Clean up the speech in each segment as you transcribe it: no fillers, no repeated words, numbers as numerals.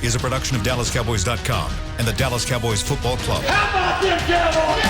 is a production of DallasCowboys.com and the Dallas Cowboys Football Club. How about them Cowboys?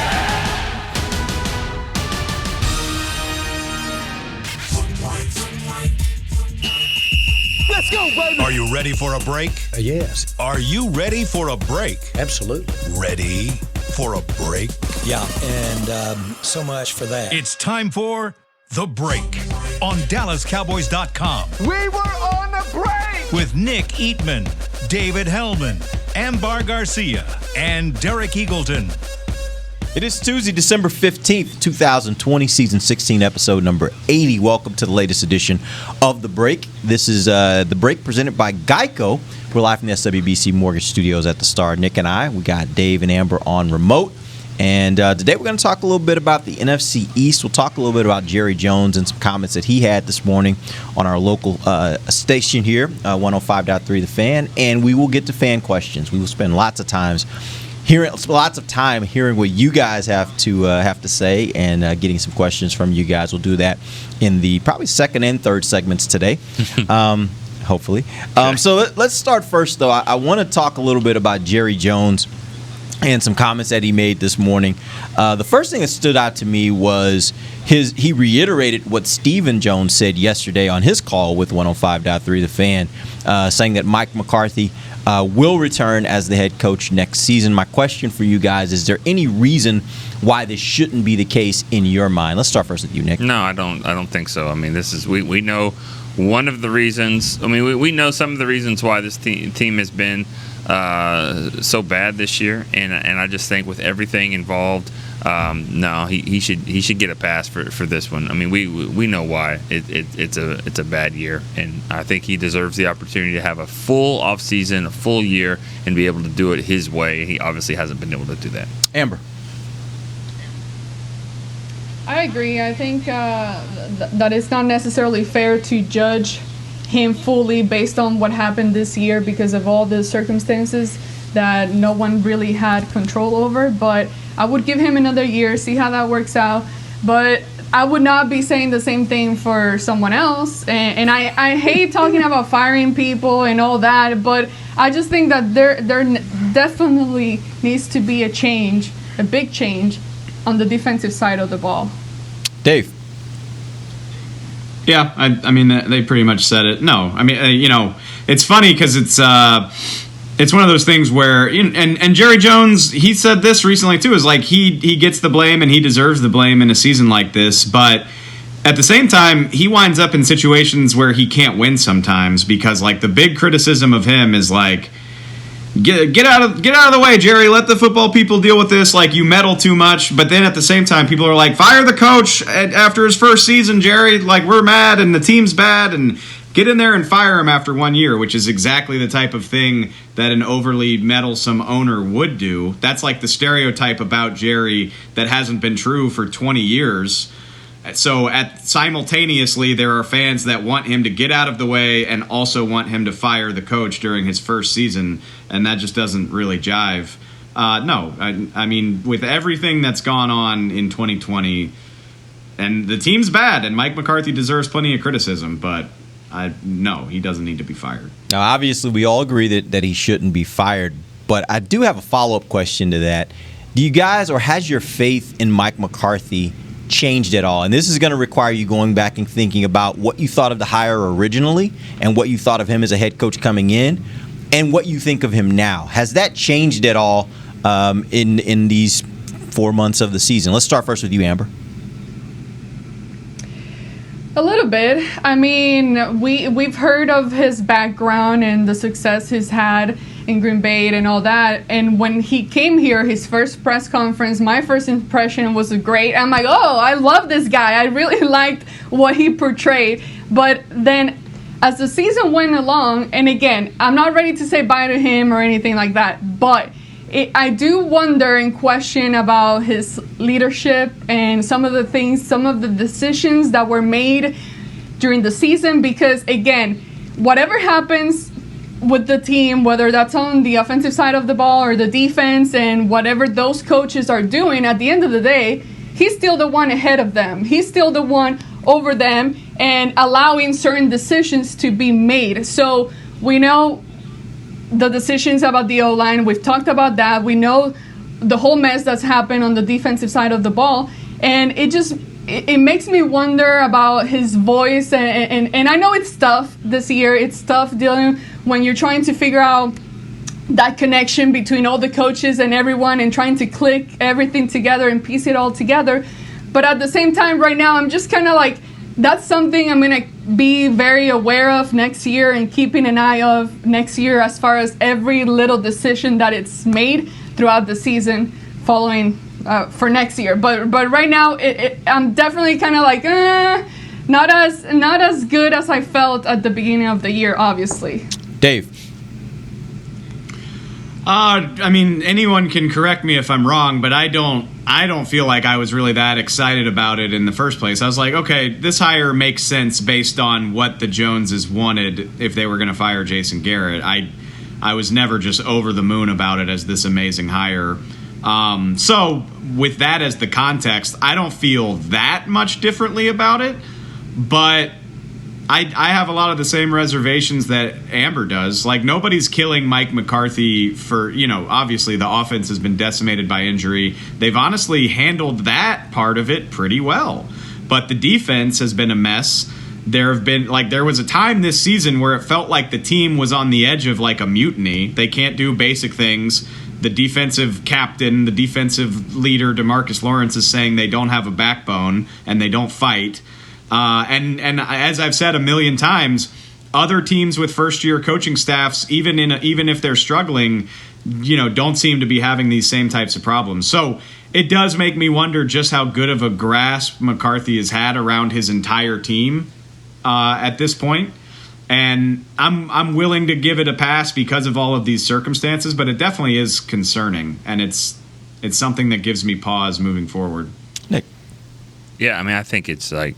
Let's go, baby. Are you ready for a break? Yes. Are you ready for a break? Absolutely. Ready for a break? Yeah, and so much for that. It's time for The Break on DallasCowboys.com. We were on a break. With Nick Eatman, David Hellman, Ambar Garcia, and Derek Eagleton. It is Tuesday, December 15th, 2020, season 16, episode number 80. Welcome to the latest edition of The Break. This is The Break presented by Geico. We're live from the SWBC Mortgage Studios at the Star. Nick and I, we got Dave and Amber on remote. And today we're going to talk a little bit about the NFC East. We'll talk a little bit about Jerry Jones and some comments that he had this morning on our local station here, 105.3 The Fan. And we will get to fan questions. We will spend lots of time hearing what you guys have to say and getting some questions from you guys. We'll do that in the probably second and third segments today, hopefully. So let's start first, though. I want to talk a little bit about Jerry Jones and some comments that he made this morning. The first thing that stood out to me was he reiterated what Stephen Jones said yesterday on his call with 105.3 The Fan, saying that Mike McCarthy will return as the head coach next season. My question for you guys, is there any reason why this shouldn't be the case in your mind? Let's start first with you, Nick. No, I don't think so. I mean, this is we know one of the reasons. I mean, we know some of the reasons why this team has been so bad this year, and I just think with everything involved, no, he should get a pass for this one. I mean, we know why it's a bad year, and I think he deserves the opportunity to have a full offseason, a full year, and be able to do it his way. He obviously hasn't been able to do that. Amber. I agree. I think that it's not necessarily fair to judge him fully based on what happened this year because of all the circumstances that no one really had control over. But I would give him another year, see how that works out. But I would not be saying the same thing for someone else. And I hate talking about firing people and all that, but I just think that there definitely needs to be a change, a big change, on the defensive side of the ball. Dave. Yeah, I mean, they pretty much said it. No, I mean, it's funny because it's one of those things where, and Jerry Jones, he said this recently too, is like he gets the blame and he deserves the blame in a season like this, but at the same time, he winds up in situations where he can't win sometimes because, like, the big criticism of him is like, Get out of the way, Jerry. Let the football people deal with this. Like, you meddle too much. But then at the same time, people are like, fire the coach after his first season, Jerry. Like, we're mad and the team's bad. And get in there and fire him after 1 year, which is exactly the type of thing that an overly meddlesome owner would do. That's like the stereotype about Jerry that hasn't been true for 20 years. So simultaneously, there are fans that want him to get out of the way and also want him to fire the coach during his first season, and that just doesn't really jive. No, I mean, with everything that's gone on in 2020, and the team's bad, and Mike McCarthy deserves plenty of criticism, but no, he doesn't need to be fired. Now, obviously, we all agree that he shouldn't be fired, but I do have a follow-up question to that. Do you guys, or has your faith in Mike McCarthy changed at all? And this is going to require you going back and thinking about what you thought of the hire originally and what you thought of him as a head coach coming in and what you think of him now. Has that changed at all in these 4 months of the season? Let's start first with you, Amber. A little bit. I mean, we've heard of his background and the success he's had in Green Bay and all that. And when he came here, his first press conference, my first impression was great. I'm like, oh, I love this guy. I really liked what he portrayed. But then as the season went along, and again, I'm not ready to say bye to him or anything like that, but I do wonder and question about his leadership and some of the decisions that were made during the season, because again, whatever happens with the team, whether that's on the offensive side of the ball or the defense, and whatever those coaches are doing, at the end of the day, he's still the one ahead of them. He's still the one over them and allowing certain decisions to be made. So we know the decisions about the O-line. We've talked about that. We know the whole mess that's happened on the defensive side of the ball. And it makes me wonder about his voice. And I know it's tough this year. It's tough dealing when you're trying to figure out that connection between all the coaches and everyone and trying to click everything together and piece it all together. But at the same time, right now, I'm just kind of like, that's something I'm going to be very aware of next year and keeping an eye of next year as far as every little decision that it's made throughout the season following for next year. But right now, I'm definitely kind of like, not as good as I felt at the beginning of the year, obviously. Dave. I mean, anyone can correct me if I'm wrong, but I don't feel like I was really that excited about it in the first place. I was like, okay, this hire makes sense based on what the Joneses wanted if they were going to fire Jason Garrett. I was never just over the moon about it as this amazing hire. So with that as the context, I don't feel that much differently about it, but I have a lot of the same reservations that Amber does. Like, nobody's killing Mike McCarthy for, obviously the offense has been decimated by injury. They've honestly handled that part of it pretty well. But the defense has been a mess. There was a time this season where it felt like the team was on the edge of like a mutiny. They can't do basic things. The defensive captain, the defensive leader, DeMarcus Lawrence, is saying they don't have a backbone and they don't fight. And as I've said a million times, other teams with first-year coaching staffs, even if they're struggling, don't seem to be having these same types of problems. So it does make me wonder just how good of a grasp McCarthy has had around his entire team at this point. And I'm willing to give it a pass because of all of these circumstances, but it definitely is concerning, and it's something that gives me pause moving forward. Nick. Yeah, I mean, I think it's like,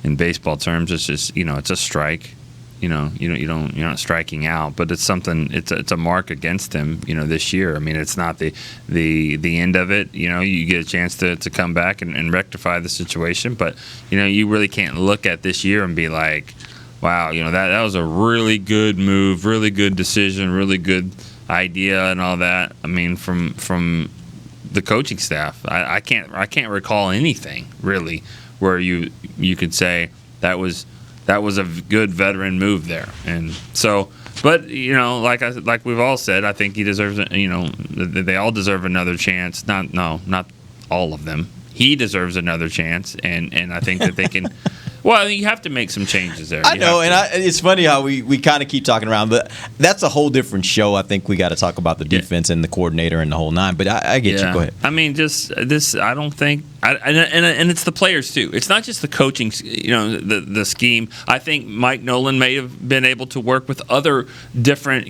in baseball terms, it's just, it's a strike. You're not striking out, but it's something. It's a mark against him. This year. I mean, it's not the end of it. You get a chance to come back and rectify the situation, but you really can't look at this year and be like, wow, that was a really good move, really good decision, really good idea, and all that. I mean, from the coaching staff, I can't recall anything really where you could say that was a good veteran move there. And so, but like we've all said, I think he deserves they all deserve another chance. Not all of them. He deserves another chance, and I think that they can. Well, you have to make some changes there. I know, and it's funny how we kind of keep talking around, but that's a whole different show. I think we got to talk about the defense and the coordinator and the whole nine. But I get you. Go ahead. I mean, just this. I don't think, and it's the players too. It's not just the coaching. The scheme. I think Mike Nolan may have been able to work with other different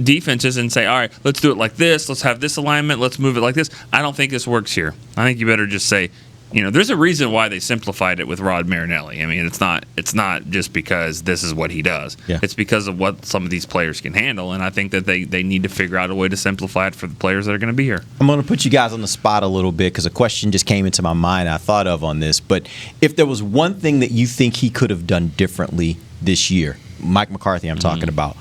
defenses and say, all right, let's do it like this. Let's have this alignment. Let's move it like this. I don't think this works here. I think you better just say. There's a reason why they simplified it with Rod Marinelli. I mean, it's not just because this is what he does. Yeah. It's because of what some of these players can handle, and I think that they need to figure out a way to simplify it for the players that are going to be here. I'm going to put you guys on the spot a little bit because a question just came into my mind I thought of on this. But if there was one thing that you think he could have done differently this year, Mike McCarthy I'm talking about,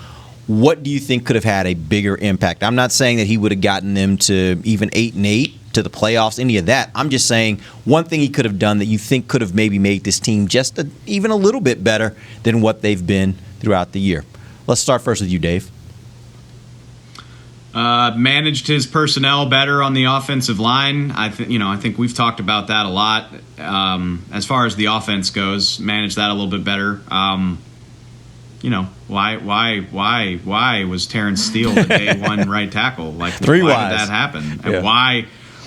what do you think could have had a bigger impact? I'm not saying that he would have gotten them to even 8-8. To the playoffs, any of that. I'm just saying one thing he could have done that you think could have maybe made this team just even a little bit better than what they've been throughout the year. Let's start first with you, Dave. Managed his personnel better on the offensive line. I think we've talked about that a lot. As far as the offense goes, managed that a little bit better. Why was Terrence Steele the day one right tackle? Like, why did that happen? And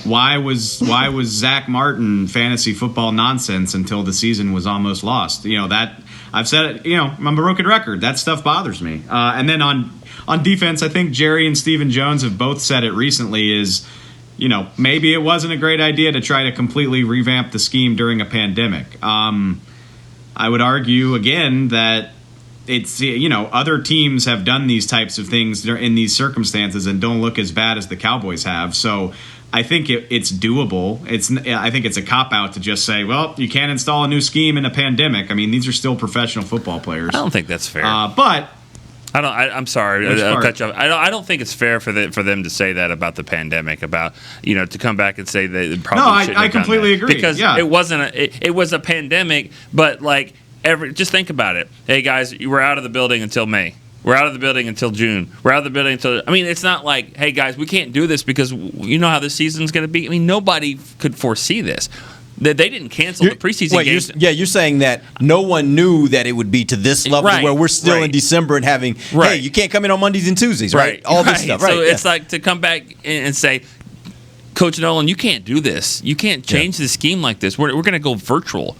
why was Zach Martin fantasy football nonsense until the season was almost lost? That I've said it. I'm a broken record. That stuff bothers me. And then on defense, I think Jerry and Stephen Jones have both said it recently. Is maybe it wasn't a great idea to try to completely revamp the scheme during a pandemic. I would argue again that it's other teams have done these types of things in these circumstances and don't look as bad as the Cowboys have. So. I think it's doable. I think it's a cop-out to just say, well, you can't install a new scheme in a pandemic. I mean, these are still professional football players. I don't think that's fair. But I'm sorry. I'll cut you off. I don't think it's fair for them to say that about the pandemic. About to come back and say they probably shouldn't have done completely that. agree. Because it wasn't. It was a pandemic, but like just think about it. Hey guys, we're out of the building until May. We're out of the building until June. We're out of the building until. I mean, it's not like, hey guys, we can't do this because you know how this season's going to be. I mean, nobody could foresee this. They didn't cancel the preseason games. You're saying that no one knew that it would be to this level where we're still in December and having, hey, you can't come in on Mondays and Tuesdays, right? All this stuff, right? So it's like to come back and say, Coach Nolan, you can't do this. You can't change the scheme like this. We're going to go virtual.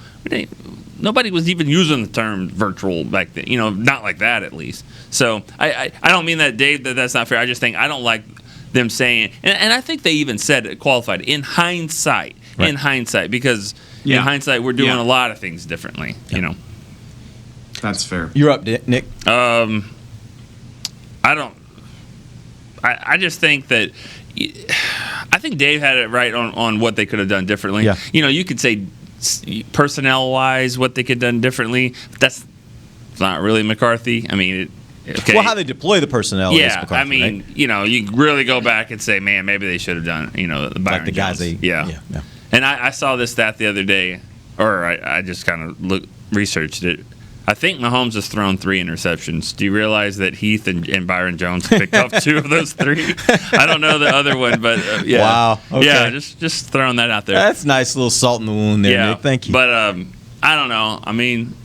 Nobody was even using the term virtual back then, not like that at least. So I don't mean that, Dave, that's not fair. I just think I don't like them saying, and I think they even said it qualified in hindsight. Right. In hindsight, because in hindsight, we're doing a lot of things differently. That's fair. You're up, Nick. I just think that I think Dave had it right on what they could have done differently. Yeah. You could say personnel-wise what they could have done differently. But that's not really McCarthy. I mean, okay. Well, how they deploy the personnel is McCarthy, I mean, right? You really go back and say, man, maybe they should have done, like the guys Jones. Yeah. And I saw this stat the other day, or I just kind of researched it. I think Mahomes has thrown 3 interceptions. Do you realize that Heath and Byron Jones picked up 2 of those 3? I don't know the other one, but yeah. Wow. Okay. Yeah, just throwing that out there. That's nice little salt in the wound there, Nick. Thank you. But I don't know. I mean,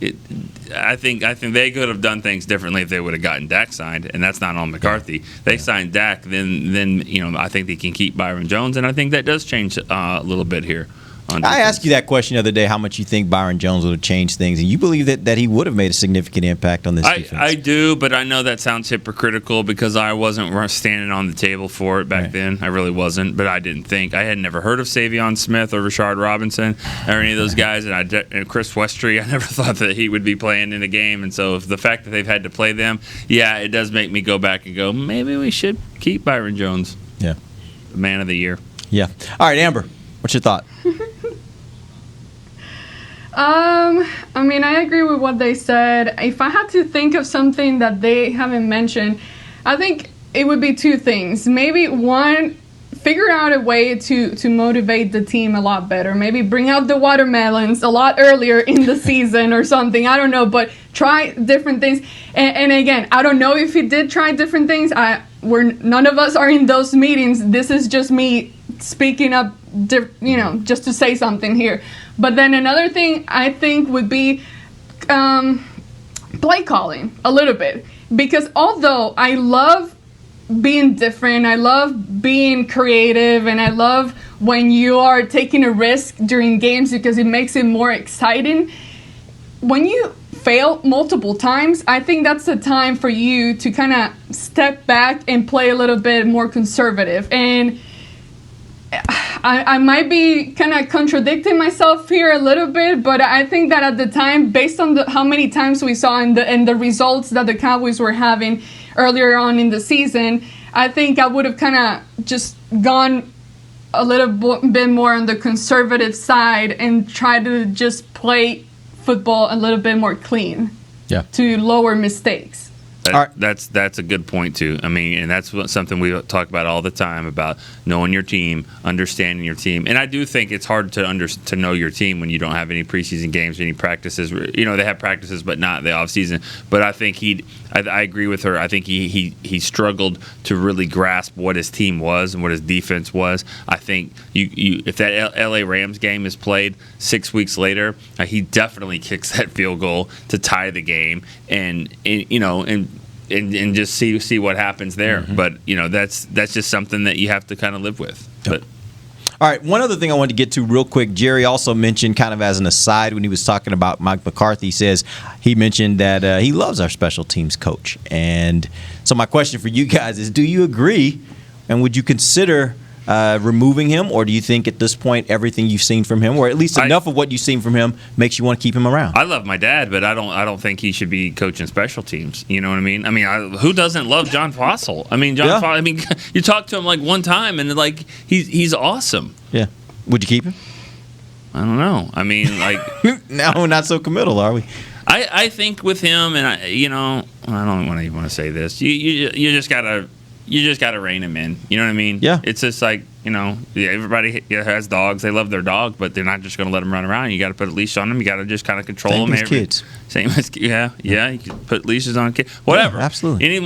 I think they could have done things differently if they would have gotten Dak signed, and that's not on McCarthy. They signed Dak, then I think they can keep Byron Jones, and I think that does change a little bit here. I asked you that question the other day, how much you think Byron Jones would have changed things, and you believe that he would have made a significant impact on this defense. I do, but I know that sounds hypocritical because I wasn't standing on the table for it back then. I really wasn't, but I didn't think. I had never heard of Savion Smith or Rashard Robinson or any of those guys, and Chris Westry, I never thought that he would be playing in the game, and so if the fact that they've had to play them, it does make me go back and go, maybe we should keep Byron Jones. Yeah. Man of the year. Yeah. All right, Amber, what's your thought? I mean, I agree with what they said. If I had to think of something that they haven't mentioned, I think it would be 2 things. Maybe one, figure out a way to motivate the team a lot better. Maybe bring out the watermelons a lot earlier in the season or something. I don't know, but try different things. And again, I don't know if he did try different things. None of us are in those meetings. This is just me speaking up, just to say something here. But then another thing I think would be play calling a little bit. Because although I love being different, I love being creative, and I love when you are taking a risk during games because it makes it more exciting. When you fail multiple times, I think that's the time for you to kind of step back and play a little bit more conservative. And I might be kind of contradicting myself here a little bit, but I think that at the time, based on how many times we saw and the results that the Cowboys were having earlier on in the season, I think I would have kind of just gone a little bit more on the conservative side and try to just play football a little bit more clean to lower mistakes. That's a good point too. I mean, and that's something we talk about all the time about knowing your team, understanding your team. And I do think it's hard to know your team when you don't have any preseason games, any practices. They have practices, but not the off season. But I think I agree with her. I think he struggled to really grasp what his team was and what his defense was. I think if that LA Rams game is played 6 weeks later, he definitely kicks that field goal to tie the game, and just see what happens there. Mm-hmm. But that's just something that you have to kind of live with. Yep. But all right, one other thing I wanted to get to real quick. Jerry also mentioned, kind of as an aside, when he was talking about Mike McCarthy, he mentioned that he loves our special teams coach. And so my question for you guys is, do you agree, and would you consider removing him, or do you think at this point everything you've seen from him, or at least enough of what you've seen from him, makes you want to keep him around? I love my dad, but I don't think he should be coaching special teams. You know what I mean? I mean, who doesn't love John Fossil? I mean, Fossil, I mean, you talk to him like one time, and like he's awesome. Yeah. Would you keep him? I don't know. I mean, like now we're not so committal, are we? I think with him, and I don't even want to say this. You just gotta rein him in. You know what I mean? Yeah. It's just like, everybody has dogs. They love their dog, but they're not just going to let them run around. You got to put a leash on them. You got to just kind of control Same them. as kids. Same as yeah. You can put leashes on kids. Whatever. Yeah, absolutely. He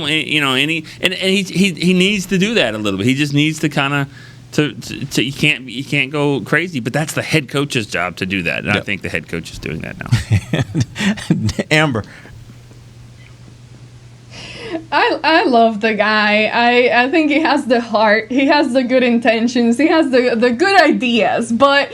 needs to do that a little bit. He just needs to kind of. You can't go crazy, but that's the head coach's job to do that, and I think the head coach is doing that now. Amber. I love the guy. I think he has the heart. He has the good intentions. He has the good ideas. But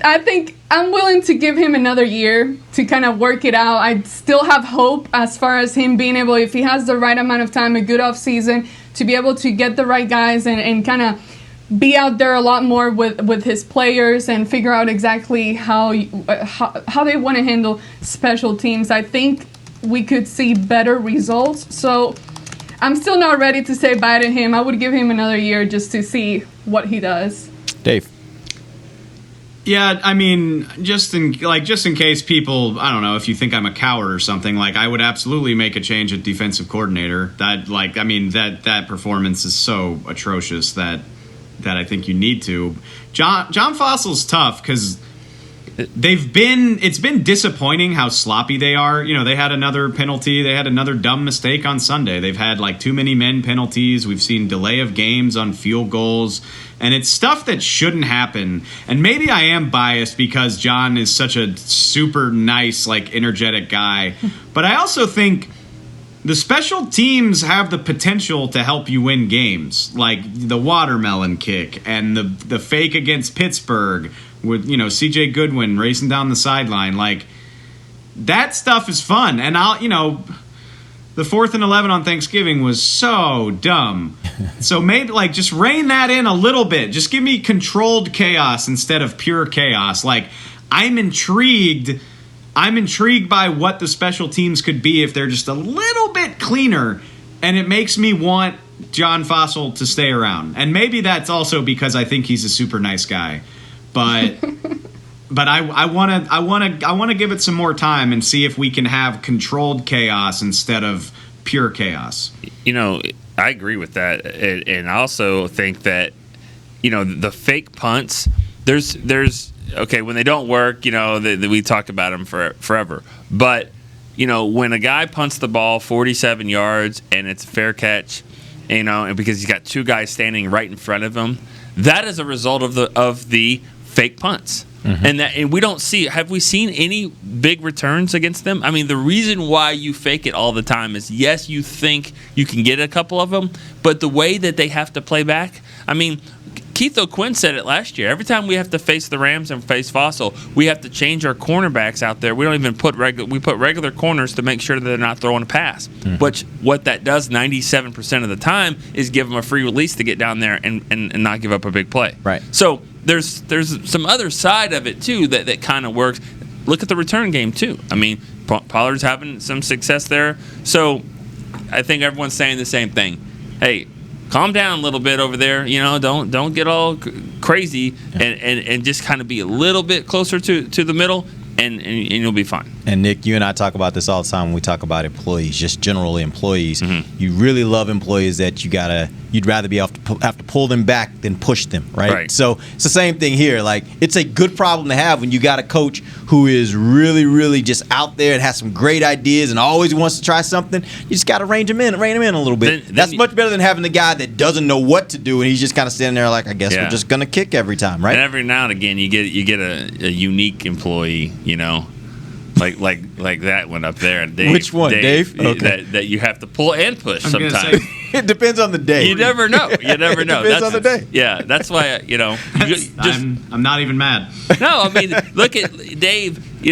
I think I'm willing to give him another year to kind of work it out. I still have hope as far as him being able, if he has the right amount of time, a good off season, to be able to get the right guys and kind of be out there a lot more with his players and figure out exactly how they want to handle special teams. I think we could see better results. So I'm still not ready to say bye to him. I would give him another year just to see what he does. Dave. Yeah, I mean, just in case people, I don't know, if you think I'm a coward or something, like, I would absolutely make a change at defensive coordinator. That performance is so atrocious that I think you need to. John Fossil's tough because it's been disappointing how sloppy they are. They had another penalty. They had another dumb mistake on Sunday. They've had too many men penalties. We've seen delay of games on field goals. And it's stuff that shouldn't happen. And maybe I am biased because John is such a super nice, energetic guy. But I also think the special teams have the potential to help you win games, like the watermelon kick and the fake against Pittsburgh with, C.J. Goodwin racing down the sideline. That stuff is fun. And the 4th and 11 on Thanksgiving was so dumb. So maybe, just rein that in a little bit. Just give me controlled chaos instead of pure chaos. I'm intrigued by what the special teams could be if they're just a little bit cleaner, and it makes me want John Fossil to stay around. And maybe that's also because I think he's a super nice guy. But I want to give it some more time and see if we can have controlled chaos instead of pure chaos. I agree with that, and I also think that the fake punts. There's okay, when they don't work, we talk about them forever. But, when a guy punts the ball 47 yards and it's a fair catch, and because he's got two guys standing right in front of him, that is a result of the fake punts. Mm-hmm. And we don't see. Have we seen any big returns against them? I mean, the reason why you fake it all the time is, yes, you think you can get a couple of them, but the way that they have to play back. I mean, Keith O'Quinn said it last year. Every time we have to face the Rams and face Fossil, we have to change our cornerbacks out there. We don't even put regular corners to make sure that they're not throwing a pass. Mm-hmm. Which what that does 97% of the time is give them a free release to get down there and not give up a big play. Right. So there's some other side of it too that kind of works. Look at the return game too. I mean, Pollard's having some success there. So I think everyone's saying the same thing. Hey, calm down a little bit over there. Don't get all crazy, and just kind of be a little bit closer to the middle, and you'll be fine. And Nick, you and I talk about this all the time when we talk about employees, just generally employees. Mm-hmm. You really love employees that you'd rather be have to pull them back than push them, right? So it's the same thing here. It's a good problem to have when you got a coach who is really, really just out there and has some great ideas and always wants to try something. You just got to rein him in a little bit. That's much better than having the guy that doesn't know what to do and he's just kind of standing there I guess we're just gonna kick every time, right? And every now and again you get a unique employee, like that one up there. Dave, which one, Dave? Okay. That you have to pull and push sometimes. It depends on the day. You never know. It depends on the day. Yeah, that's why I'm not even mad. No, I mean, look at Dave. We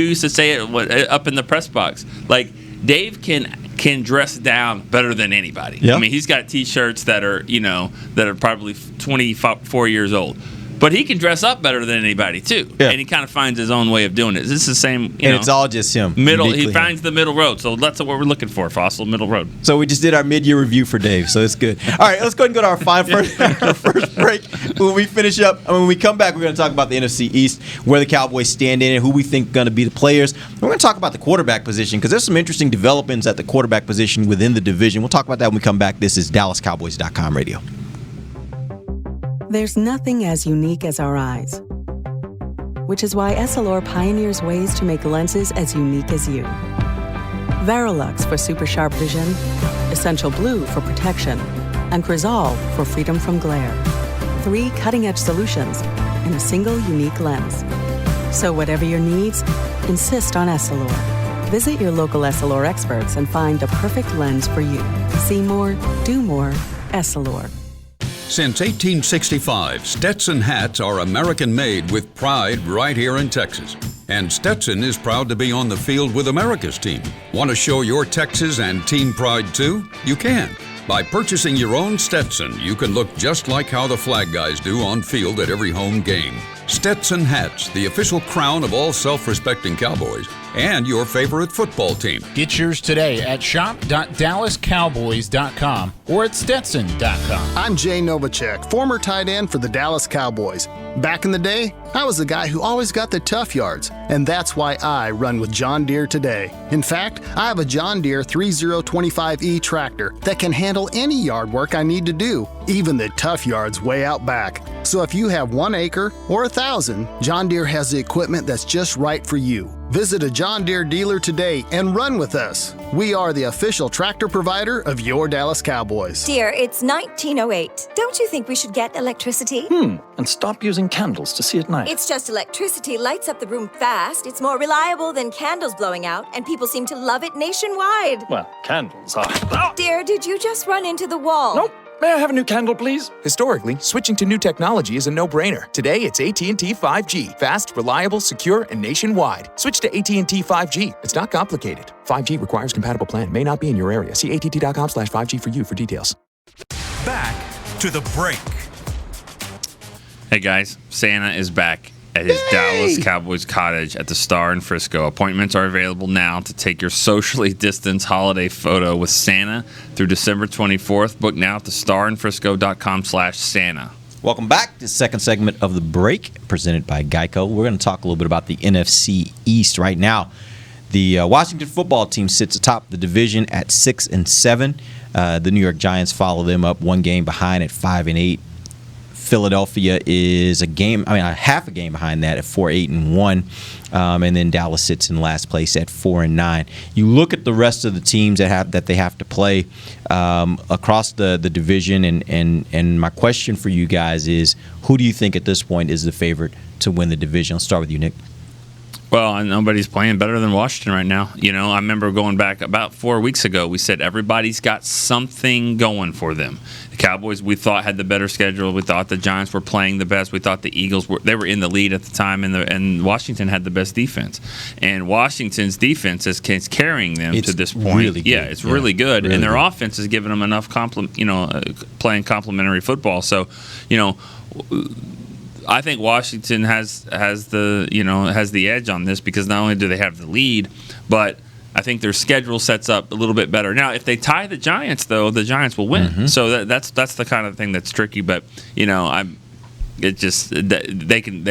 used to say it up in the press box. Dave can dress down better than anybody. Yeah. I mean, he's got T-shirts that are probably 24 years old. But he can dress up better than anybody too, Yeah. and he kind of finds his own way of doing it. This is the same, And it's all just him. middle. uniquely He him. finds the middle road, so that's what we're looking for. Fossil middle road. So we just did our mid-year review for Dave, so it's good. All right, let's go ahead and go to our first break. When we finish up, when we come back, we're going to talk about the NFC East, where the Cowboys stand in it, who we think going to be the players. We're going to talk about the quarterback position because there's some interesting developments at the quarterback position within the division. We'll talk about that when we come back. This is DallasCowboys.com radio. There's nothing as unique as our eyes, which is why Essilor pioneers ways to make lenses as unique as you. Verilux for super sharp vision, Essential Blue for protection, and Crizal for freedom from glare. 3 cutting-edge solutions in a single unique lens. So whatever your needs, insist on Essilor. Visit your local Essilor experts and find the perfect lens for you. See more, do more, Essilor. Since 1865, Stetson hats are American-made with pride right here in Texas. And Stetson is proud to be on the field with America's team. Want to show your Texas and team pride too? You can. By purchasing your own Stetson, you can look just like how the flag guys do on field at every home game. Stetson hats, the official crown of all self-respecting Cowboys, and your favorite football team. Get yours today at shop.dallascowboys.com or at stetson.com. I'm Jay Novacek, former tight end for the Dallas Cowboys. Back in the day, I was the guy who always got the tough yards, and that's why I run with John Deere today. In fact, I have a John Deere 3025E tractor that can handle any yard work I need to do, even the tough yards way out back. So if you have 1 acre or 1,000, John Deere has the equipment that's just right for you. Visit a John Deere dealer today and run with us. We are the official tractor provider of your Dallas Cowboys. Dear, it's 1908. Don't you think we should get electricity? And stop using candles to see at night. It's just electricity lights up the room fast. It's more reliable than candles blowing out, and people seem to love it nationwide. Well, candles are... Dear, did you just run into the wall? Nope. May I have a new candle, please? Historically, switching to new technology is a no-brainer. Today, it's AT&T 5G. Fast, reliable, secure, and nationwide. Switch to AT&T 5G. It's not complicated. 5G requires compatible plan. May not be in your area. See att.com/5G for you for details. Back to the break. Hey guys, Santa is back at his Dallas Cowboys cottage at the Star in Frisco. Appointments are available now to take your socially distanced holiday photo with Santa through December 24th. Book now at thestarinfrisco.com/Santa. Welcome back to the second segment of the break, presented by Geico. We're going to talk a little bit about the NFC East right now. The Washington football team sits atop the division at 6-7. The New York Giants follow them up 1 game behind at 5-8. Philadelphia is a half a game behind that at 4-8-1, and then Dallas sits in last place at 4-9. You look at the rest of the teams that they have to play across the division, and my question for you guys is, who do you think at this point is the favorite to win the division? I'll start with you, Nick. Well, nobody's playing better than Washington right now. You know, I remember going back about 4 weeks ago, we said everybody's got something going for them. The Cowboys, we thought, had the better schedule. We thought the Giants were playing the best. We thought the Eagles were in the lead at the time, and Washington had the best defense. And Washington's defense is carrying them to this point. Really good. Yeah, it's really good, really and their good. offense is giving them enough playing complementary football. So, I think Washington has the edge on this because not only do they have the lead, but I think their schedule sets up a little bit better. Now, if they tie the Giants, though, the Giants will win. Mm-hmm. So that's the kind of thing that's tricky. But they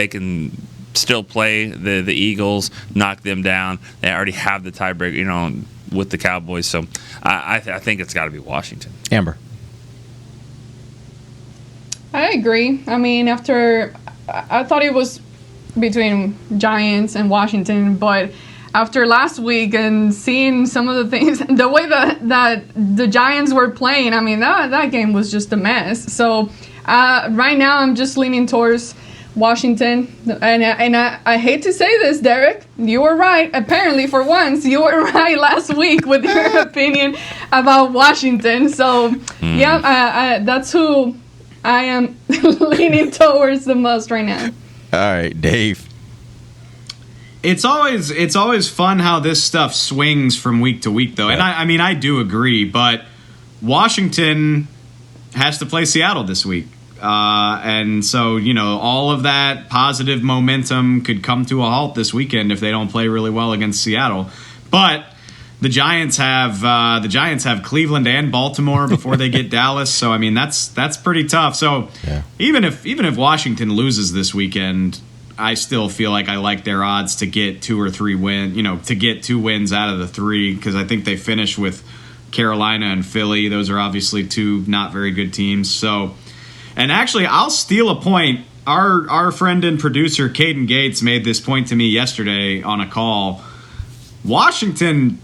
can still play the Eagles, knock them down. They already have the tiebreaker, with the Cowboys. So I think it's got to be Washington. Amber. I agree. I mean, I thought it was between Giants and Washington, but after last week and seeing some of the things, the way that the Giants were playing, I mean, that game was just a mess. So right now I'm just leaning towards Washington. And I hate to say this, Derek, you were right. Apparently, for once, you were right last week with your opinion about Washington. So, that's who I am leaning towards the most right now. All right, Dave. It's always fun how this stuff swings from week to week, though. And I do agree, but Washington has to play Seattle this week. And so, all of that positive momentum could come to a halt this weekend if they don't play really well against Seattle. But the Giants have Cleveland and Baltimore before they get Dallas. So, I mean, that's pretty tough. So even if Washington loses this weekend, I still feel like I like their odds to get 2 or 3 to get 2 wins out of the 3, because I think they finish with Carolina and Philly. Those are obviously 2 not very good teams. So, and actually, I'll steal a point. Our friend and producer Caden Gates made this point to me yesterday on a call. Washington,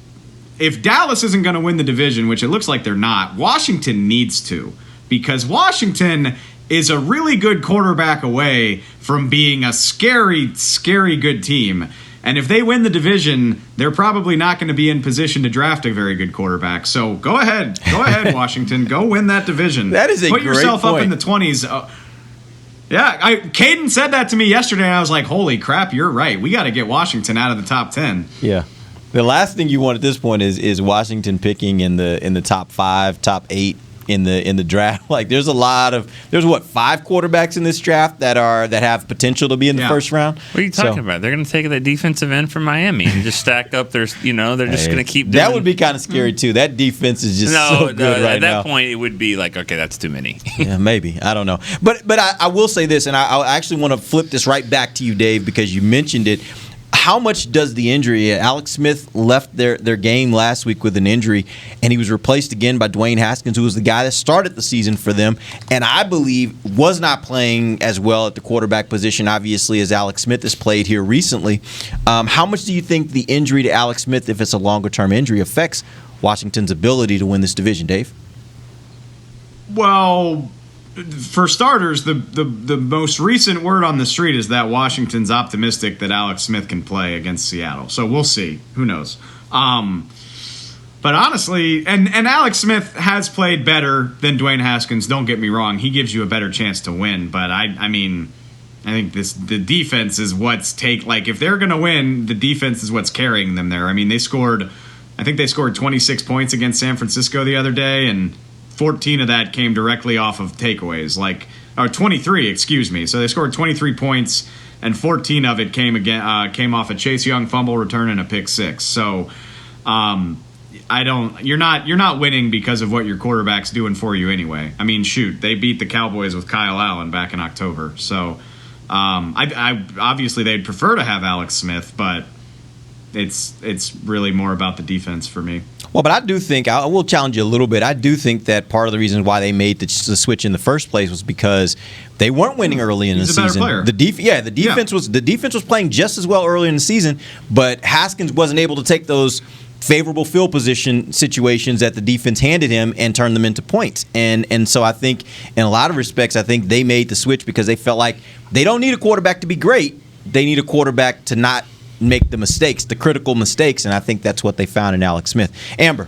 if Dallas isn't going to win the division, which it looks like they're not, Washington needs to, because Washington is a really good quarterback away from being a scary, scary good team. And if they win the division, they're probably not going to be in position to draft a very good quarterback. So go ahead, Washington. Go win that division. That is a Put great yourself point. up in the 20s. Caden said that to me yesterday, and I was like, holy crap, you're right. We got to get Washington out of the top 10. Yeah. The last thing you want at this point is Washington picking in the top 5, top 8 in the draft. Like there's 5 quarterbacks in this draft that have potential to be in the first round. What are you talking about? They're going to take that defensive end from Miami and just stack up their. They're just going to keep doing. That would be kind of scary too. That defense is just so good right now. At that point, it would be like, okay, that's too many. Yeah, maybe. I don't know. But I will say this, and I actually want to flip this right back to you, Dave, because you mentioned it. How much does the injury? Alex Smith left their game last week with an injury, and he was replaced again by Dwayne Haskins, who was the guy that started the season for them, and I believe was not playing as well at the quarterback position, obviously, as Alex Smith has played here recently. How much do you think the injury to Alex Smith, if it's a longer-term injury, affects Washington's ability to win this division, Dave? Well, for starters, the most recent word on the street is that Washington's optimistic that Alex Smith can play against Seattle. So we'll see. Who knows? But honestly, and Alex Smith has played better than Dwayne Haskins. Don't get me wrong. He gives you a better chance to win. But I think the defense is what's if they're going to win, the defense is what's carrying them there. I mean, they scored 26 points against San Francisco the other day, and 14 of that came directly off of takeaways, or 23, excuse me. So they scored 23 points, and 14 of it came off a Chase Young fumble return and a pick 6. So you're not winning because of what your quarterback's doing for you anyway. I mean, shoot, they beat the Cowboys with Kyle Allen back in October. So I obviously they'd prefer to have Alex Smith, but it's really more about the defense for me. Well, but I do think, I will challenge you a little bit. I do think that part of the reason why they made the switch in the first place was because they weren't winning early in the season. The defense was playing just as well early in the season, but Haskins wasn't able to take those favorable field position situations that the defense handed him and turn them into points. And so I think in a lot of respects, I think they made the switch because they felt like they don't need a quarterback to be great. They need a quarterback to not make the mistakes, the critical mistakes, and I think that's what they found in Alex Smith. Amber.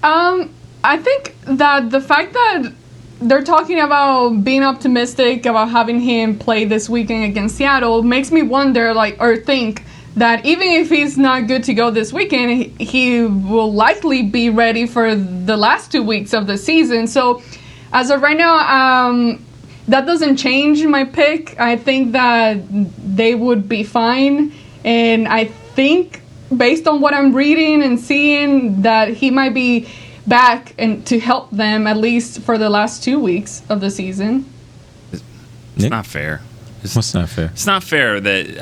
I think that the fact that they're talking about being optimistic about having him play this weekend against Seattle makes me wonder, or think that even if he's not good to go this weekend, he will likely be ready for the last 2 weeks of the season. So as of right now, that doesn't change my pick. I think that they would be fine. And I think, based on what I'm reading and seeing, that he might be back and to help them at least for the last 2 weeks of the season. It's not fair. What's not fair? It's not fair that,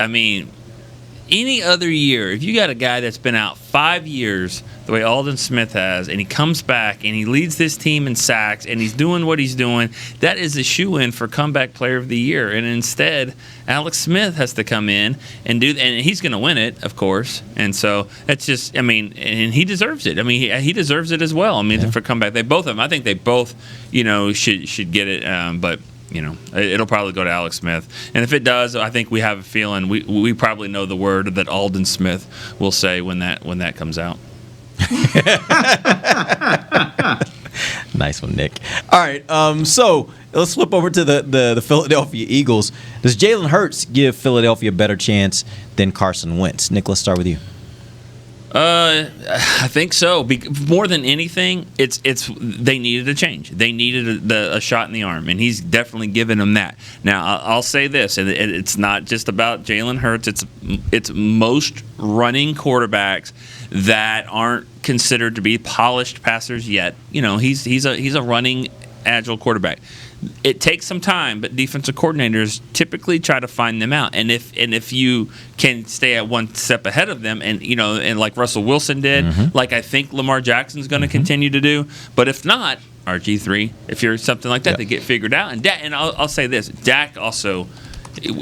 any other year, if you got a guy that's been out 5 years the way Aldon Smith has, and he comes back and he leads this team in sacks and he's doing what he's doing, that is a shoo-in for comeback player of the year. And instead, Alex Smith has to come in and he's going to win it, of course. And so that's just, and he deserves it. He deserves it as well. For comeback, they both of them. I think they both, should get it. But it'll probably go to Alex Smith. And if it does, I think we have a feeling we probably know the word that Aldon Smith will say when that comes out. Nice one, Nick. All right, so let's flip over to the Philadelphia Eagles. Does Jalen Hurts give Philadelphia a better chance than Carson Wentz? Nick, let's start with you. I think so. More than anything, it's they needed a change. They needed a shot in the arm, and he's definitely given them that. Now, I'll say this, and it's not just about Jalen Hurts. It's most running quarterbacks that aren't considered to be polished passers yet. He's a running, agile quarterback. It takes some time, but defensive coordinators typically try to find them out. And if you can stay at one step ahead of them, and like Russell Wilson did, like I think Lamar Jackson's going to continue to do. But if not, RG3, if you're something like that, they get figured out. And I'll say this: Dak also,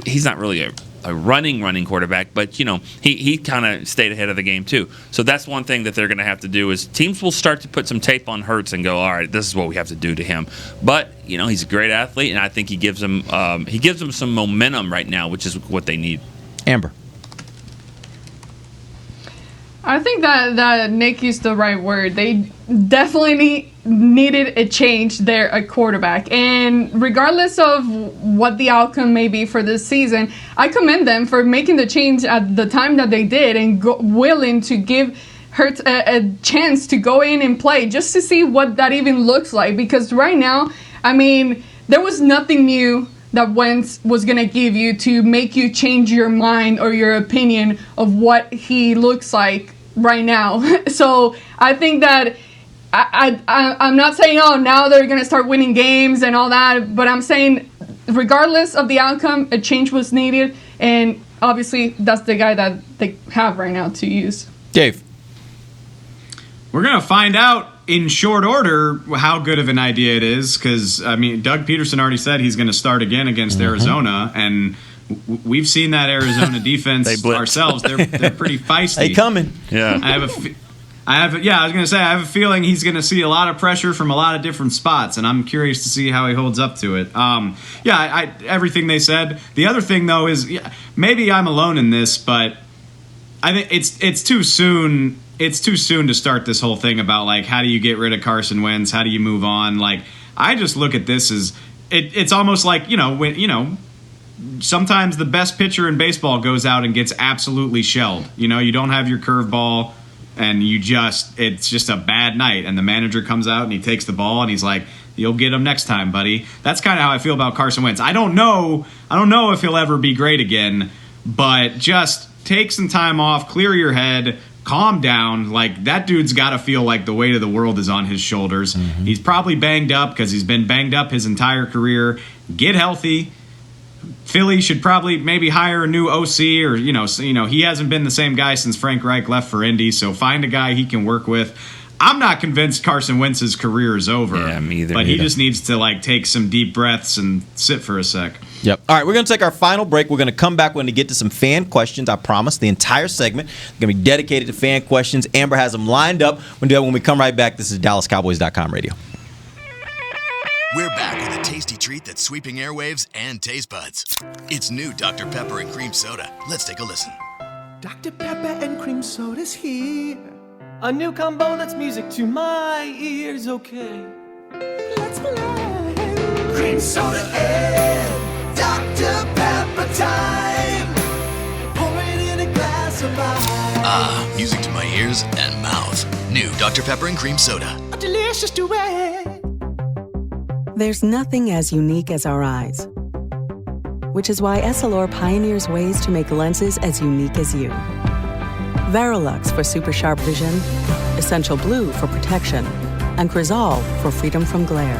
he's not really a running quarterback, but he kind of stayed ahead of the game too. So that's one thing that they're going to have to do is teams will start to put some tape on Hurts and go, all right, this is what we have to do to him. But he's a great athlete, and I think he gives them some momentum right now, which is what they need. Amber. I think that Nick used the right word. They definitely needed a change there at quarterback. And regardless of what the outcome may be for this season, I commend them for making the change at the time that they did and willing to give Hurts a chance to go in and play just to see what that even looks like. Because right now, I mean, there was nothing new that Wentz was going to give you to make you change your mind or your opinion of what he looks like right now. So I think that I'm not saying, now they're going to start winning games and all that, but I'm saying regardless of the outcome, a change was needed, and obviously that's the guy that they have right now to use. Dave. We're going to find out in short order how good of an idea it is, because, Doug Peterson already said he's going to start again against Arizona, and we've seen that Arizona defense ourselves. They're pretty feisty. They coming. Yeah. I was going to say, I have a feeling he's going to see a lot of pressure from a lot of different spots, and I'm curious to see how he holds up to it. Everything they said. The other thing, though, is maybe I'm alone in this, but I think it's too soon. It's too soon to start this whole thing about, like, how do you get rid of Carson Wentz? How do you move on? Like, I just look at this as it's almost like, sometimes the best pitcher in baseball goes out and gets absolutely shelled. You don't have your curveball, and it's just a bad night. And the manager comes out and he takes the ball and he's like, "You'll get him next time, buddy." That's kind of how I feel about Carson Wentz. I don't know if he'll ever be great again, but just take some time off, clear your head, calm down. Like, that dude's got to feel like the weight of the world is on his shoulders. Mm-hmm. He's probably banged up because he's been banged up his entire career. Get healthy. Philly should probably maybe hire a new OC, or he hasn't been the same guy since Frank Reich left for Indy, so find a guy he can work with. I'm not convinced Carson Wentz's career is over. Yeah, me either. But he just needs to take some deep breaths and sit for a sec. Yep. All right, we're going to take our final break. We're going to come back. We're going to get to some fan questions. I promise. The entire segment is going to be dedicated to fan questions. Amber has them lined up. We'll do that when we come right back. This is DallasCowboys.com radio. We're back with a tasty treat that's sweeping airwaves and taste buds. It's new Dr. Pepper and Cream Soda. Let's take a listen. Dr. Pepper and Cream Soda's here. A new combo that's music to my ears, okay. Let's play. Cream Soda and Dr. Pepper time. Pour it in a glass of ice. Music to my ears and mouth. New Dr. Pepper and Cream Soda. A delicious duet. There's nothing as unique as our eyes, which is why Essilor pioneers ways to make lenses as unique as you. Verilux for super sharp vision, Essential Blue for protection, and Crizal for freedom from glare.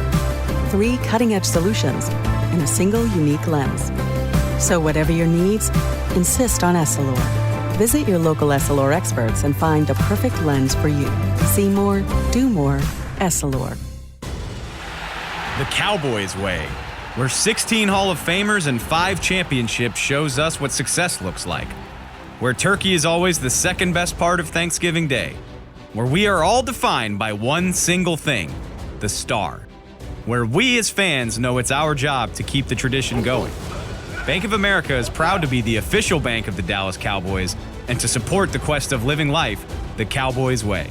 3 cutting-edge solutions in a single unique lens. So whatever your needs, insist on Essilor. Visit your local Essilor experts and find the perfect lens for you. See more, do more, Essilor. The Cowboys way, where 16 Hall of Famers and 5 championships shows us what success looks like. Where turkey is always the second best part of Thanksgiving Day. Where we are all defined by one single thing, the star. Where we as fans know it's our job to keep the tradition going. Bank of America is proud to be the official bank of the Dallas Cowboys and to support the quest of living life the Cowboys way.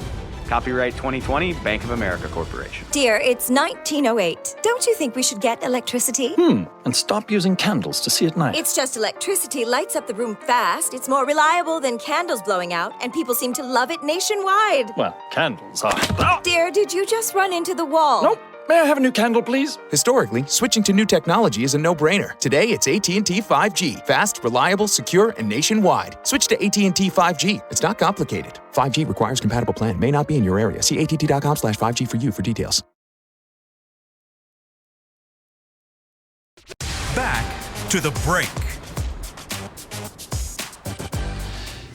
Copyright 2020, Bank of America Corporation. Dear, it's 1908. Don't you think we should get electricity? And stop using candles to see at night. It's just electricity lights up the room fast. It's more reliable than candles blowing out, and people seem to love it nationwide. Well, candles are. Dear, did you just run into the wall? Nope. May I have a new candle, please? Historically, switching to new technology is a no-brainer. Today, it's AT&T 5G. Fast, reliable, secure, and nationwide. Switch to AT&T 5G. It's not complicated. 5G requires compatible plan. May not be in your area. See att.com/5G for you for details. Back to the break.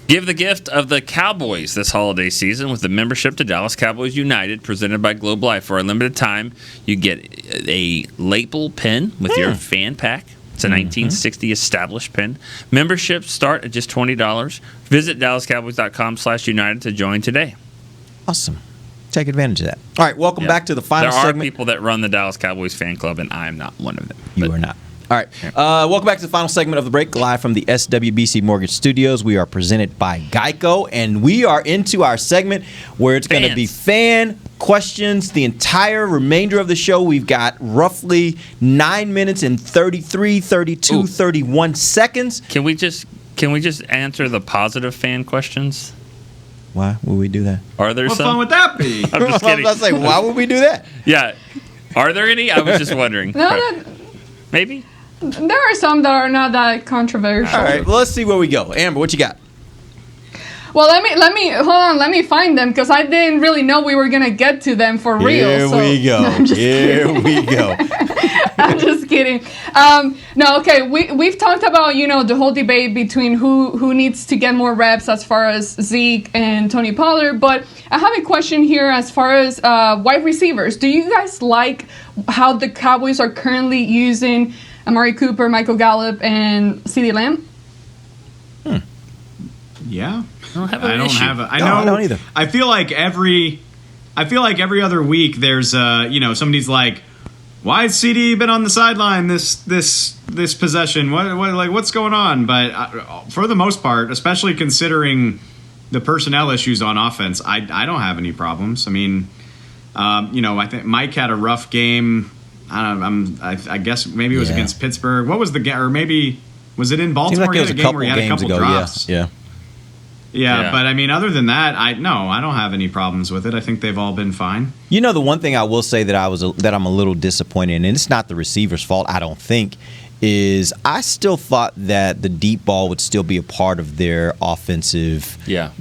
Give the gift of the Cowboys this holiday season with the membership to Dallas Cowboys United presented by Globe Life. For a limited time, you get a label pin with your fan pack. It's a 1960 established pin. Memberships start at just $20. Visit DallasCowboys.com/United to join today. Awesome. Take advantage of that. All right, welcome back to the final segment. There are people that run the Dallas Cowboys fan club, and I'm not one of them. You are not. All right. Welcome back to the final segment of the break, live from the SWBC Mortgage Studios. We are presented by Geico, and we are into our segment where it's going to be fan questions the entire remainder of the show. We've got roughly 9 minutes and 31 seconds. Can we just answer the positive fan questions? Why would we do that? Are there What some? fun would that be? I'm just kidding. I was like, why would we do that? Yeah. Are there any? I was just wondering. Maybe? There are some that are not that controversial. All right, well, let's see where we go. Amber, what you got? Well, let me hold on. Let me find them because I didn't really know we were gonna get to them for real. Here we go. We go. I'm just kidding. No, okay. We've talked about the whole debate between who needs to get more reps as far as Zeke and Tony Pollard, but I have a question here as far as wide receivers. Do you guys like how the Cowboys are currently using Amari Cooper, Michael Gallup, and CeeDee Lamb? Yeah. I don't have I know. I don't either. I feel like every other week there's somebody's like, why has CD been on the sideline this possession? What's going on? But for the most part, especially considering the personnel issues on offense, I don't have any problems. I mean, I think Mike had a rough game. I guess maybe it was against Pittsburgh. What was the game? Or maybe was it in Baltimore? Seems like it was a couple games ago. Drops. Yeah. Yeah, but I mean, other than that, I don't have any problems with it. I think they've all been fine. The one thing I will say that I'm a little disappointed in, and it's not the receiver's fault, I don't think, is I still thought that the deep ball would still be a part of their offensive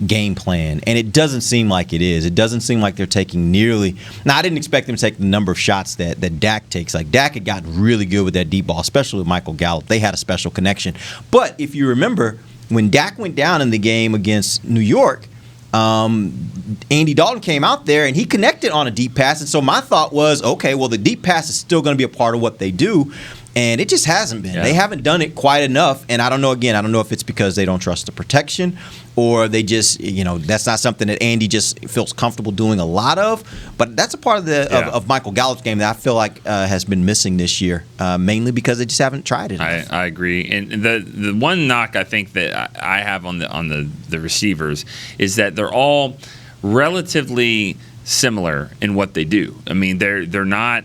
game plan, and it doesn't seem like it is. It doesn't seem like they're taking nearly. Now, I didn't expect them to take the number of shots that Dak takes. Like, Dak had gotten really good with that deep ball, especially with Michael Gallup. They had a special connection. But if you remember, when Dak went down in the game against New York, Andy Dalton came out there and he connected on a deep pass. And so my thought was, okay, well, the deep pass is still going to be a part of what they do. And it just hasn't been. Yeah. They haven't done it quite enough. And I don't know if it's because they don't trust the protection or they just, that's not something that Andy just feels comfortable doing a lot of. But that's a part of of Michael Gallup's game that I feel like has been missing this year, mainly because they just haven't tried it. I agree. And the one knock I think that I have on the receivers is that they're all relatively similar in what they do. I mean, they're not.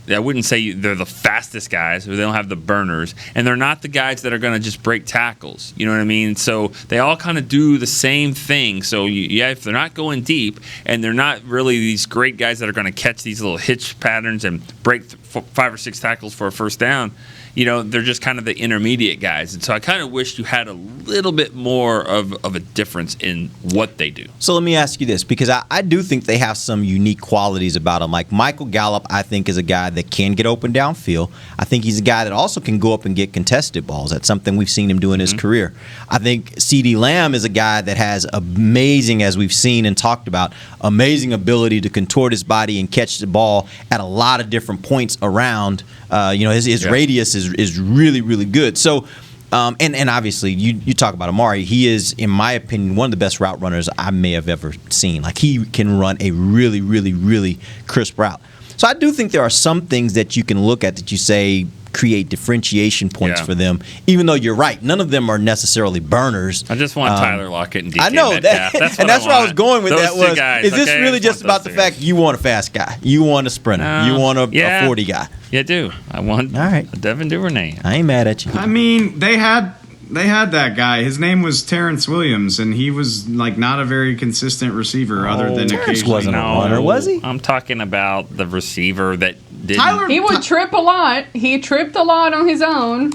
I wouldn't say they're the fastest guys, or they don't have the burners, and they're not the guys that are going to just break tackles. You know what I mean? So they all kind of do the same thing. So if they're not going deep, and they're not really these great guys that are going to catch these little hitch patterns and break 5 or 6 tackles for a first down, they're just kind of the intermediate guys. And so I kind of wish you had a little bit more of a difference in what they do. So let me ask you this, because I do think they have some unique qualities about them. Like Michael Gallup, I think, is a guy that can get open downfield. I think he's a guy that also can go up and get contested balls. That's something we've seen him do in his career. I think CeeDee Lamb is a guy that has amazing, as we've seen and talked about, amazing ability to contort his body and catch the ball at a lot of different points around. His radius is really, really good. So, and obviously, you talk about Amari. He is, in my opinion, one of the best route runners I may have ever seen. Like, he can run a really, really, really crisp route. So I do think there are some things that you can look at that you say create differentiation points Yeah. for them. Even though you're right, none of them are necessarily burners. I just want Tyler Lockett and DK I know Metcalf. that, That's and what that's where I was want. going with Those that. two Was guys, is this okay? I really just want about those the two fact you want a fast guy, you want a sprinter, you want a 40 guy? Yeah, I do. I want a Devin Duvernay. I ain't mad at you. I mean, they had that guy. His name was Terrence Williams, and he was like not a very consistent receiver, other than occasionally. I'm talking about the receiver that didn't. He would trip a lot. He tripped a lot on his own.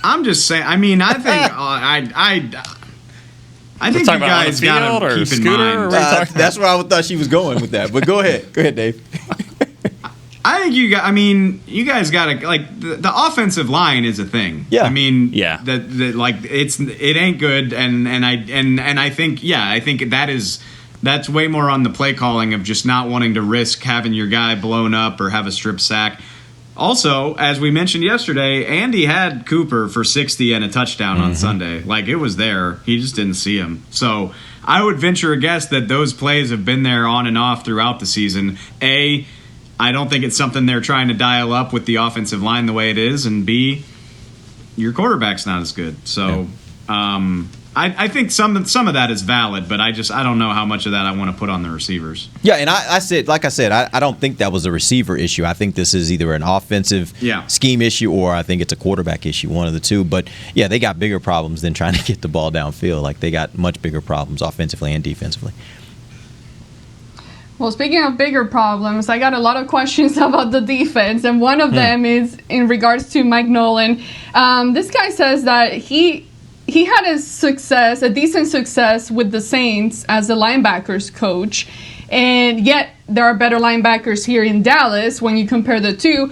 I'm just saying. I mean, I think I think you talking about on the guys field gotta or keep in Scooter, or mind. what are you talking That's where I thought she was going with that. But go ahead, Dave. I think you guys got to like the offensive line is a thing. Yeah. I mean, yeah. That like it ain't good, and I think that's way more on the play calling of just not wanting to risk having your guy blown up or have a strip sack. Also, as we mentioned yesterday, Andy had Cooper for 60 and a touchdown on Sunday. Like, it was there. He just didn't see him. So I would venture a guess that those plays have been there on and off throughout the season. A, I don't think it's something they're trying to dial up with the offensive line the way it is. And B, your quarterback's not as good. So I think some of that is valid, but I don't know how much of that I want to put on the receivers. Yeah, and I said, I don't think that was a receiver issue. I think this is either an offensive scheme issue or I think it's a quarterback issue, one of the two. But yeah, they got bigger problems than trying to get the ball downfield. Like, they got much bigger problems offensively and defensively. Well, speaking of bigger problems, I got a lot of questions about the defense, and one of them is in regards to Mike Nolan. This guy says that he had a decent success with the Saints as a linebackers coach, and yet there are better linebackers here in Dallas when you compare the two.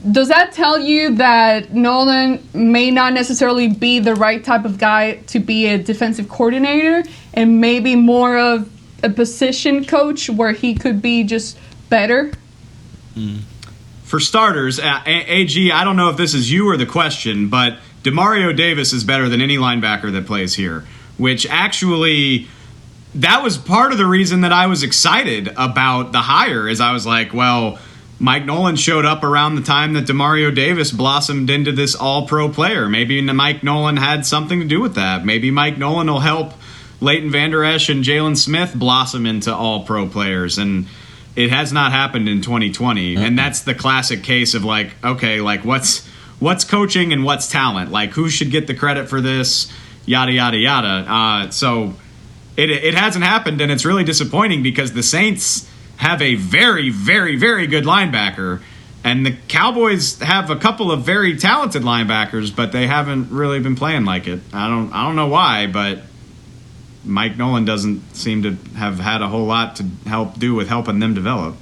Does that tell you that Nolan may not necessarily be the right type of guy to be a defensive coordinator and maybe more of a position coach where he could be just better? For starters, AG, I don't know if this is you or the question, but Demario Davis is better than any linebacker that plays here, which actually, that was part of the reason that I was excited about the hire, is I was like, well, Mike Nolan showed up around the time that Demario Davis blossomed into this all-pro player. Maybe Mike Nolan had something to do with that. Maybe Mike Nolan will help Leighton Vander Esch and Jalen Smith blossom into all-pro players, and it has not happened in 2020. And that's the classic case of like, okay, like what's coaching and what's talent? Like, who should get the credit for this? Yada, yada, yada. So it hasn't happened, and it's really disappointing because the Saints have a very, very, very good linebacker, and the Cowboys have a couple of very talented linebackers, but they haven't really been playing like it. I don't know why, but Mike Nolan doesn't seem to have had a whole lot to helping them develop.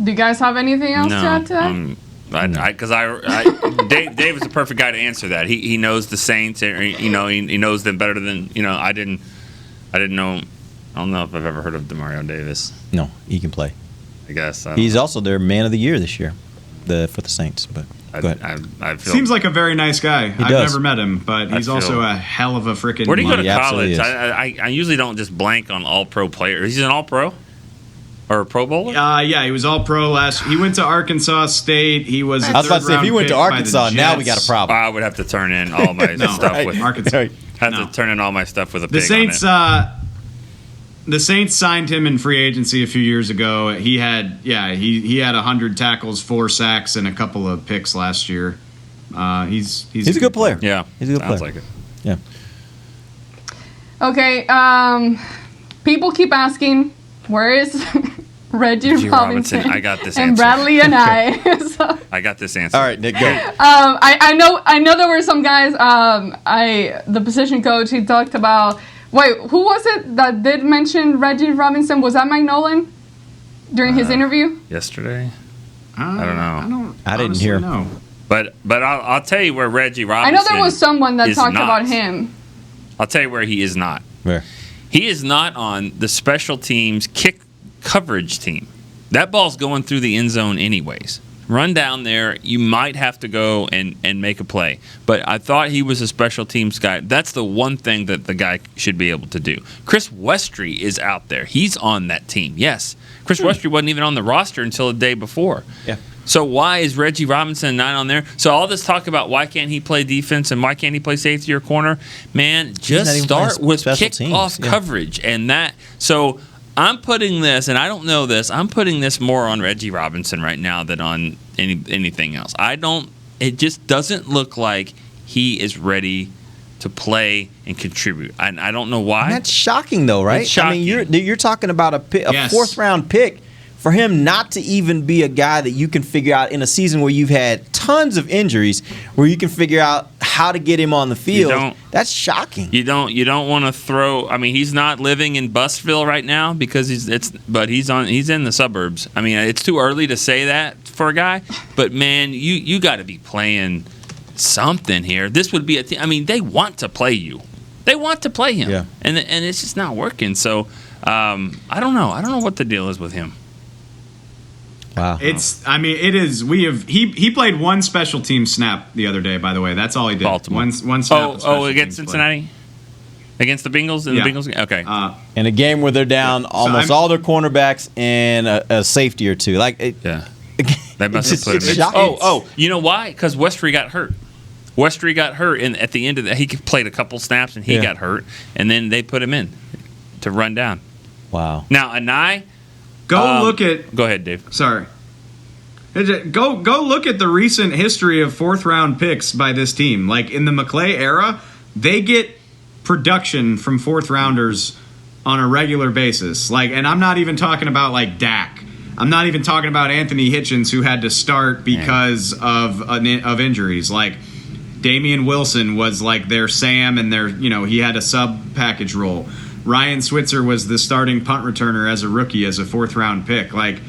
Do you guys have anything else to add to that? Dave is the perfect guy to answer that. He knows the Saints, and he knows them better than I didn't know. I don't know if I've ever heard of Demario Davis. No, he can play. I guess he's also their man of the year this year, for the Saints. But go ahead. I feel, seems like a very nice guy. I've does. never met him, but he's also a hell of a freaking. Where did he go to college? is. I usually don't just blank on all-pro players. He's an all-pro or a Pro Bowler? Yeah, he was all-pro last. He went to Arkansas State. He was. I was about to say, if he went to Arkansas, now we got a problem. I would have to turn in all my stuff with Arkansas. to turn in all my stuff with a the pig Saints. on it. The Saints signed him in free agency a few years ago. He had 100 tackles, 4 sacks, and a couple of picks last year. He's a good player. Yeah, he's a good player. Sounds like it. Yeah. Okay. People keep asking, where is Reggie Robinson? I got this and answer. Bradley and I. So, I got this answer. All right, Nick, go. I know there were some guys. The position coach, he talked about. Wait, who was it that did mention Reggie Robinson? Was that Mike Nolan during his interview yesterday? I don't know. I didn't hear. No. But I'll tell you where Reggie Robinson. I know there was someone that talked not. about him. I'll tell you where he is not. Where? He is not on the special teams kick coverage team. That ball's going through the end zone anyways. Run down there, you might have to go and make a play. But I thought he was a special teams guy. That's the one thing that the guy should be able to do. Chris Westry is out there. He's on that team, yes. Chris Westry wasn't even on the roster until the day before. Yeah. So why is Reggie Robinson not on there? So all this talk about why can't he play defense and why can't he play safety or corner? Man, just start with kickoff coverage and that. So I'm putting this, and I don't know this. I'm putting this more on Reggie Robinson right now than on anything else. It just doesn't look like he is ready to play and contribute. I don't know why. And that's shocking, though, right? It's shocking. I mean, you're talking about a fourth-round pick. For him not to even be a guy that you can figure out in a season where you've had tons of injuries, where you can figure out how to get him on the field, that's shocking. You don't want to throw. I mean, he's not living in Bustville right now because he's in the suburbs. I mean, it's too early to say that for a guy, but man, you got to be playing something here. This would be a I mean, they want to play you. They want to play him, and it's just not working. So I don't know. I don't know what the deal is with him. Wow. It is. He played one special team snap the other day, by the way. That's all he did. Baltimore. One snap. Against Cincinnati? Against the Bengals? The Bengals? Okay. In a game where they're down almost all their cornerbacks and a safety or two. They must have put him in. You know why? Because Westry got hurt. Westry got hurt, and at the end of that, he played a couple snaps, and he got hurt, and then they put him in to run down. Wow. Now, Anai... Go ahead, Dave. Sorry. Go look at the recent history of fourth-round picks by this team. Like, in the McClay era, they get production from fourth-rounders on a regular basis. Like, and I'm not even talking about, like, Dak. I'm not even talking about Anthony Hitchens, who had to start because of injuries. Like, Damian Wilson was, like, their Sam, and he had a sub-package role. Ryan Switzer was the starting punt returner as a rookie, as a fourth-round pick. Like,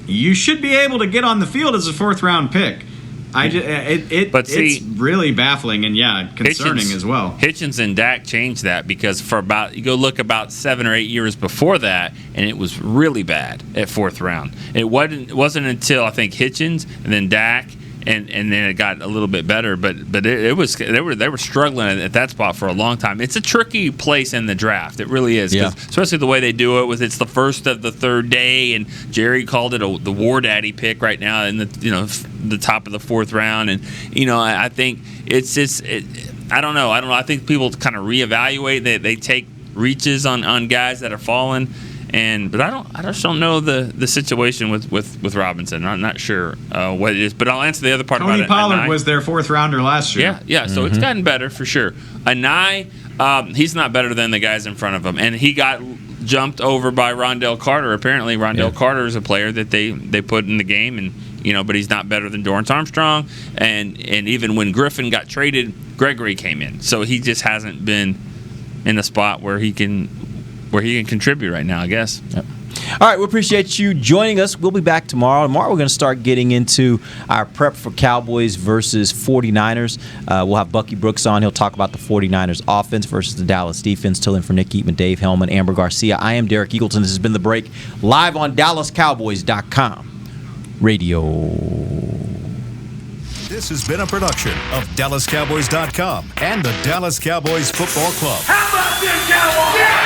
you should be able to get on the field as a fourth-round pick. It's really baffling and concerning as well. Hitchens and Dak changed that because you go look about 7 or 8 years before that, and it was really bad at fourth round. It wasn't until I think Hitchens and then Dak. And then it got a little bit better, but they were struggling at that spot for a long time. It's a tricky place in the draft. It really is, especially the way they do it. It's the first of the third day, and Jerry called it the War Daddy pick right now in the top of the fourth round. And I think it's just I don't know. I think people kind of reevaluate. They take reaches on guys that are falling. But I just don't know the situation with Robinson. I'm not sure what it is. But I'll answer the other part about it. Tony Pollard was their fourth rounder last year. Yeah. So it's gotten better for sure. Anai, he's not better than the guys in front of him, and he got jumped over by Rondell Carter. Apparently, Rondell Carter is a player that they put in the game, and but he's not better than Dorrance Armstrong. And even when Griffin got traded, Gregory came in. So he just hasn't been in a spot where he can contribute right now, I guess. Yep. All right, we appreciate you joining us. We'll be back tomorrow. Tomorrow we're going to start getting into our prep for Cowboys versus 49ers. We'll have Bucky Brooks on. He'll talk about the 49ers offense versus the Dallas defense. Till then, for Nick Eatman, Dave Hellman, Amber Garcia, I am Derek Eagleton. This has been The Break, live on DallasCowboys.com radio. This has been a production of DallasCowboys.com and the Dallas Cowboys Football Club. How about this, Cowboys? Yeah!